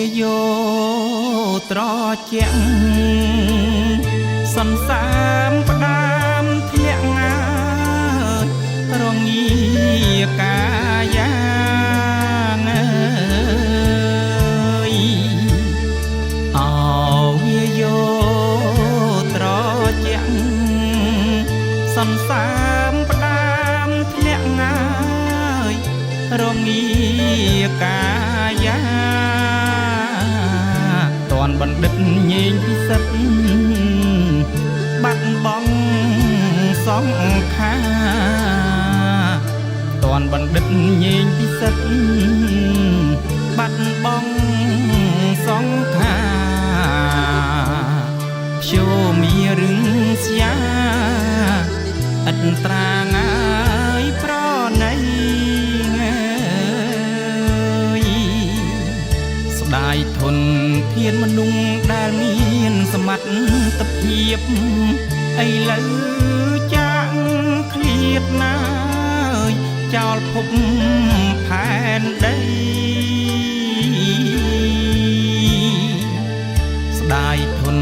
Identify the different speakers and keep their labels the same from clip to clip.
Speaker 1: វាយោត្រជាក់សន្សាមផ្ដាមធ្លាក់ងារងាកាយាងអើវាយោត្រជាក់សន្សាមផ្ដាមធ្លាក់ងារងាកាយាតនបណ្ឌិតញែងពិសិដ្ឋបាត់បង់សង្ខាតនបណ្ឌិតញែងពិសិដ្ឋបាត់បង់សង្ខាភ្យោមានរឹងស្យាអិតត្រាងាយប្រណីស្ដាយធនធានមនុស្សដែលមានសមត្ថភាពឥឡូវចាក់ឃ្លៀតណាយចោលភពផែនដីស្ដាយធន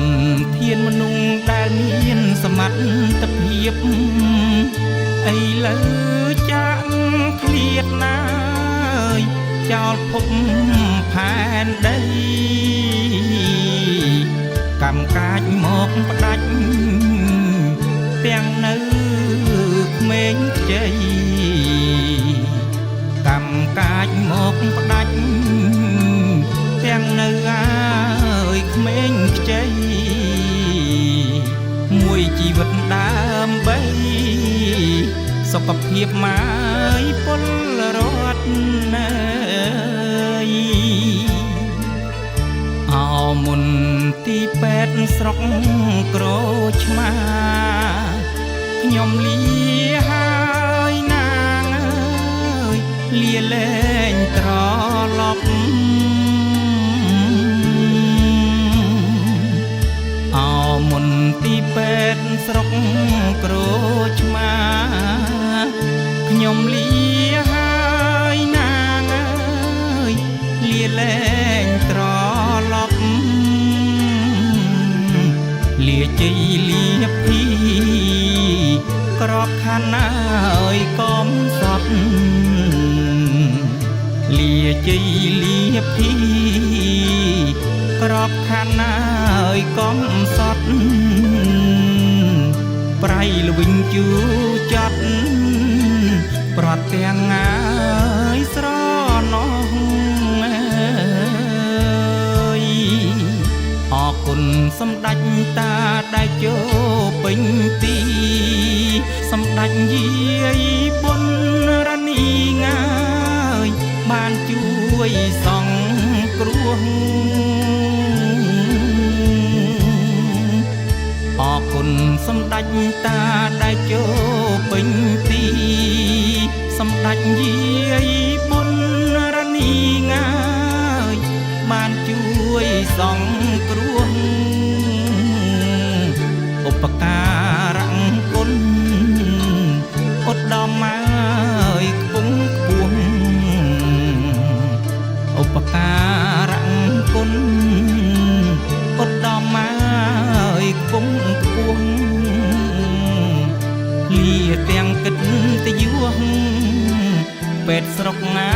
Speaker 1: ធានមនុស្សដែលមានសមត្ថភាពឥឡូវចាក់ឃ្លៀតណាយចោលភពផែនដីកម្មកាចមកផ្ដាច់ទាំងនៅក្មេងខ្ចីកម្មកាចមកផ្ដាច់ទាំងនៅហើយក្មេងខ្ចីមួយជីវិតដើម្បីសុខភាពម៉ាយពលរដ្ឋណាអោមុនទីពេទ្យស្រុកក្រូចឆ្មាខ្ញុំលាហើយណាងអើយលាលែងត្រឡប់អោមុនទីពេទ្យស្រុកក្រូចឆ្មាខ្ញុំលាហើយណាងអើយលាលែងត្រឡប់លាជ័យលាភីក្របខណ្ឌហើយកុំសត់លាជ័យលាភីក្របខណ្ឌហើយកុំសត់ប្រៃល្វិញជូចត់ប្រត់ទាំងងាយស្រណោះអរគុណសម្ដេចតាដែលចូលពេញទីសម្ដេចយាយបុនរនីងាយបានជួយសង្គ្រោះអរគុណសម្ដេចតាដែលចូលពេញទីសម្ដេចយាយបុនរនីងាយបានជួយសង្គ្រោះឧបការៈគុណឧត្តមហើយខ្ពង់ខ្ពស់ឧបការៈគុណឧត្តមហើយខ្ពង់ខ្ពស់លាទាំងកិត្តិយសពេទ្យស្រុកងា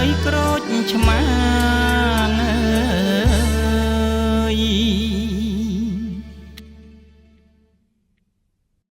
Speaker 1: យក្រូចឆ្មា